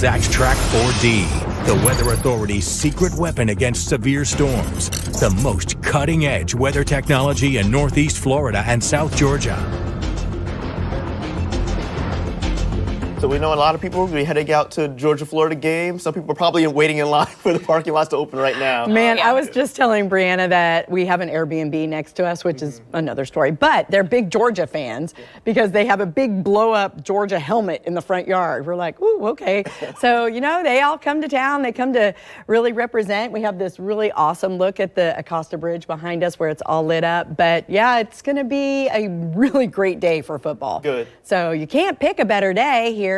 SACS Track 4D, the Weather Authority's secret weapon against severe storms. The most cutting-edge weather technology in Northeast Florida and South Georgia. So we know a lot of people will be heading out to Georgia-Florida game. Some people are probably waiting in line for the parking lots to open right now. Man, I was just telling Brianna that we have an Airbnb next to us, which is another story. But they're big Georgia fans because they have a big blow-up Georgia helmet in the front yard. We're like, ooh, okay. So, you know, they all come to town. They come to really represent. We have this really awesome look at the Acosta Bridge behind us where it's all lit up. But, yeah, it's going to be a really great day for football. Good. So you can't pick a better day here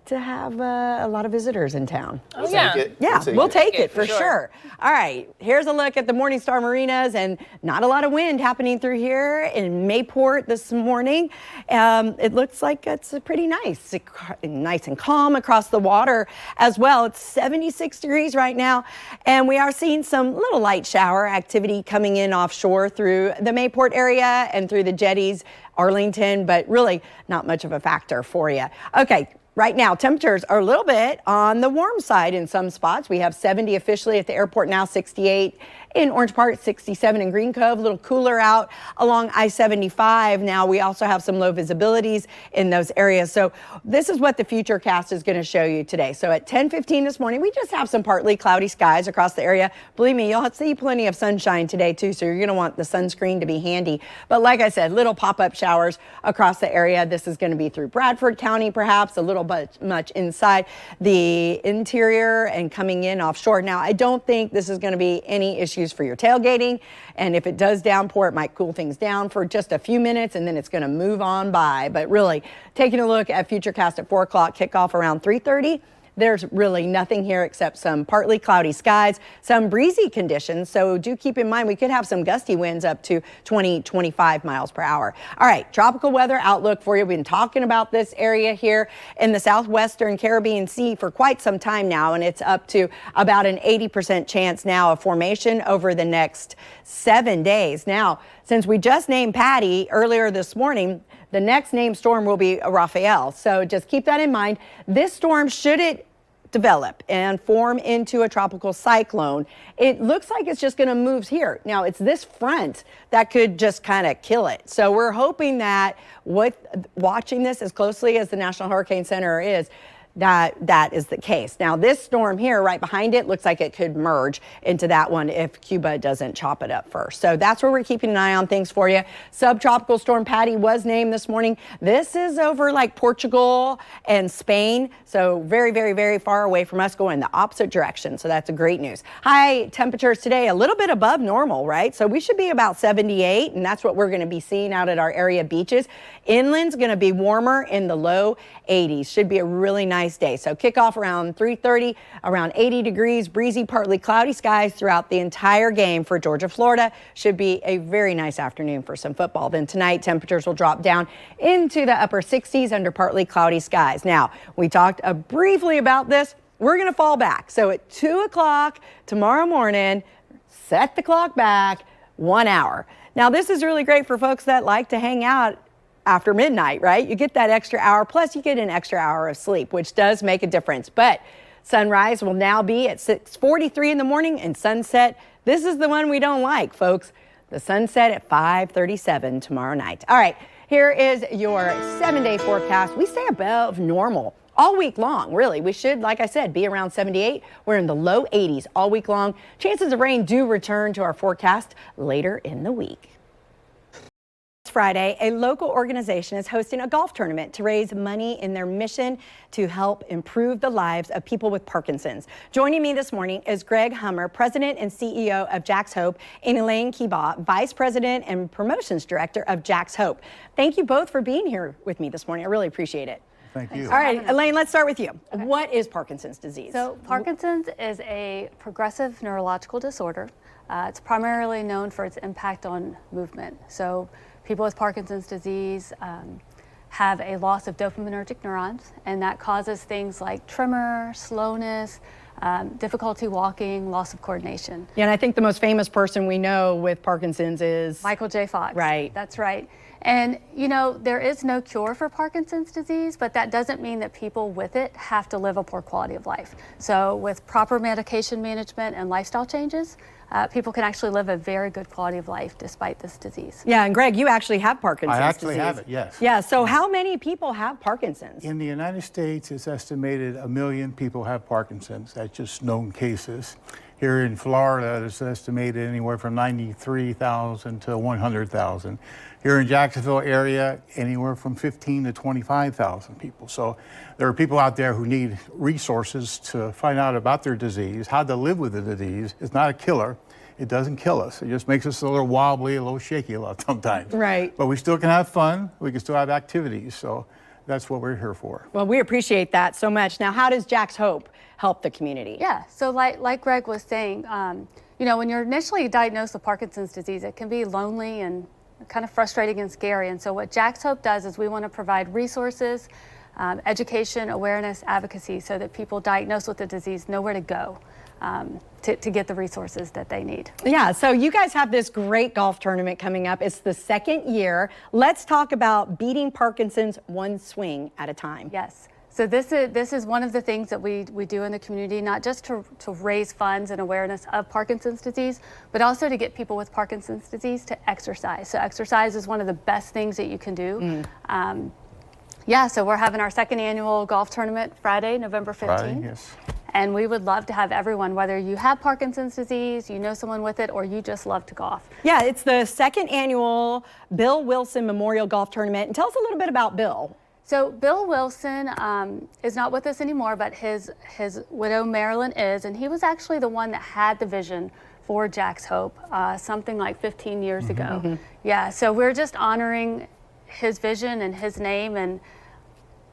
to have a lot of visitors in town. We'll take it. Yeah, we'll take it for sure. All right, here's a look at the Morningstar Marinas, and not a lot of wind happening through here in Mayport this morning. It looks like it's pretty nice and calm across the water as well. It's 76 degrees right now, and we are seeing some little light shower activity coming in offshore through the Mayport area and through the jetties, Arlington, but really not much of a factor for you. Okay. Right now, temperatures are a little bit on the warm side in some spots. We have 70 officially at the airport now, 68 in Orange Park, 67 in Green Cove, a little cooler out along I-75. Now we also have some low visibilities in those areas. So this is what the Futurecast is going to show you today. So at 10:15 this morning, we just have some partly cloudy skies across the area. Believe me, you'll see plenty of sunshine today too, so you're going to want the sunscreen to be handy. But like I said, little pop-up showers across the area. This is going to be through Bradford County, perhaps a little bit much inside the interior and coming in offshore. Now, I don't think this is going to be any issue for your tailgating, and if it does downpour, it might cool things down for just a few minutes and then it's going to move on by. But really, taking a look at Futurecast at 4 o'clock, kickoff around 3:30. There's really nothing here except some partly cloudy skies, some breezy conditions. So do keep in mind we could have some gusty winds up to 20, 25 miles per hour. All right, tropical weather outlook for you. We've been talking about this area here in the southwestern Caribbean Sea for quite some time now, and it's up to about an 80% chance now of formation over the next 7 days. Now, since we just named Patty earlier this morning, the next named storm will be Raphael. So just keep that in mind. This storm, should it develop and form into a tropical cyclone, it looks like it's just going to move here. Now, it's this front that could just kind of kill it. So we're hoping that with watching this as closely as the National Hurricane Center is, that is the case. Now, this storm here right behind it looks like it could merge into that one if Cuba doesn't chop it up first. So that's where we're keeping an eye on things for you. Subtropical storm Patty was named this morning. This is over like Portugal and Spain. So very, very, very far away from us, going the opposite direction. So that's a great news. High temperatures today, a little bit above normal, right? So we should be about 78, and that's what we're going to be seeing out at our area beaches. Inland's going to be warmer in the low 80s. Should be a really nice day. So kickoff around 3:30, around 80 degrees, breezy, partly cloudy skies throughout the entire game for Georgia, Florida. Should be a very nice afternoon for some football. Then tonight, temperatures will drop down into the upper 60s under partly cloudy skies. Now, we talked briefly about this. We're going to fall back. So at 2 o'clock tomorrow morning, set the clock back 1 hour. Now, this is really great for folks that like to hang out after midnight, right? You get that extra hour, plus you get an extra hour of sleep, which does make a difference. But sunrise will now be at 6:43 in the morning, and sunset, this is the one we don't like, folks. The sunset at 5:37 tomorrow night. All right, here is your 7-day forecast. We stay above normal all week long, really. We should, like I said, be around 78. We're in the low 80s all week long. Chances of rain do return to our forecast later in the week. Friday, a local organization is hosting a golf tournament to raise money in their mission to help improve the lives of people with Parkinson's. Joining me this morning is Greg Hummer, President and CEO of Jack's Hope, and Elaine Kebaugh, Vice President and Promotions Director of Jack's Hope. Thank you both for being here with me this morning. I really appreciate it. Thank you. All right, Elaine, let's start with you. Okay. What is Parkinson's disease? So Parkinson's is a progressive neurological disorder. It's primarily known for its impact on movement. So people with Parkinson's disease have a loss of dopaminergic neurons, and that causes things like tremor, slowness, difficulty walking, loss of coordination. Yeah, and I think the most famous person we know with Parkinson's is Michael J. Fox. Right. That's right. And you know, there is no cure for Parkinson's disease, but that doesn't mean that people with it have to live a poor quality of life. So with proper medication management and lifestyle changes, people can actually live a very good quality of life despite this disease. Yeah, and Greg, you actually have Parkinson's disease. I actually have it, yes. Yeah, so how many people have Parkinson's? In the United States, it's estimated 1 million people have Parkinson's. That's just known cases. Here in Florida, it's estimated anywhere from 93,000 to 100,000. Here in Jacksonville area, anywhere from 15 to 25,000 people. So there are people out there who need resources to find out about their disease, how to live with the disease. It's not a killer. It doesn't kill us. It just makes us a little wobbly, a little shaky a lot sometimes. Right. But we still can have fun. We can still have activities. So that's what we're here for. Well, we appreciate that so much. Now, how does Jack's Hope help the community? Yeah, so like Greg was saying, you know, when you're initially diagnosed with Parkinson's disease, it can be lonely and kind of frustrating and scary. And so what Jack's Hope does is we want to provide resources, education, awareness, advocacy, so that people diagnosed with the disease know where to go to get the resources that they need. Yeah, so you guys have this great golf tournament coming up. It's the second year. Let's talk about beating Parkinson's one swing at a time. Yes. So this is one of the things that we do in the community, not just to raise funds and awareness of Parkinson's disease, but also to get people with Parkinson's disease to exercise. So exercise is one of the best things that you can do. Yeah, so we're having our second annual golf tournament Friday, November 15th. Friday, yes. And we would love to have everyone, whether you have Parkinson's disease, you know someone with it, or you just love to golf. Yeah, it's the second annual Bill Wilson Memorial Golf Tournament. And tell us a little bit about Bill. So Bill Wilson is not with us anymore, but his widow Marilyn is, and he was actually the one that had the vision for Jack's Hope something like 15 years ago. Yeah, so we're just honoring his vision and his name, and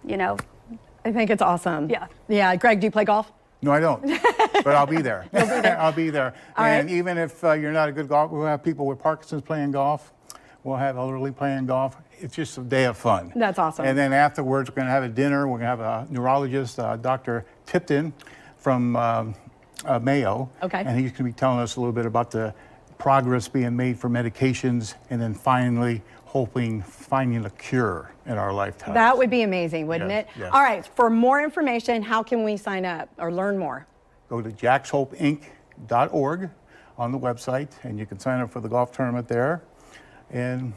you know. I think it's awesome. Yeah. Yeah, Greg, do you play golf? No, I don't, but I'll be there. I'll be there. All and right. even if you're not a good golfer, we'll have people with Parkinson's playing golf. We'll have elderly playing golf. It's just a day of fun. That's awesome. And then afterwards, we're going to have a dinner. We're going to have a neurologist, Dr. Tipton from Mayo. Okay. And he's going to be telling us a little bit about the progress being made for medications, and then finally finding a cure in our lifetime. That would be amazing, wouldn't Yes, it? yes. All right, for more information, how can we sign up or learn more? Go to jackshopeinc.org on the website, and you can sign up for the golf tournament there. And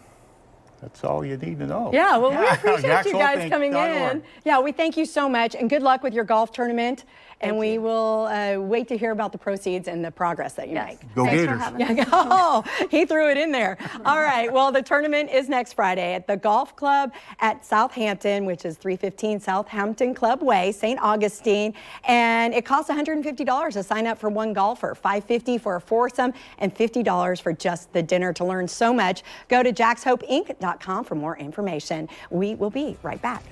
that's all you need to know. Yeah, well, we appreciate you guys jackshopeinc.org. coming in. Yeah, we thank you so much, and good luck with your golf tournament. And we will wait to hear about the proceeds and the progress that you make. Go Thanks for Gators. having us. Yeah, oh, he threw it in there. All right, well, the tournament is next Friday at the Golf Club at Southampton, which is 315 Southampton Club Way, St. Augustine. And it costs $150 to sign up for one golfer, $550 for a foursome, and $50 for just the dinner. To learn so much, go to jackshopeinc.com for more information. We will be right back.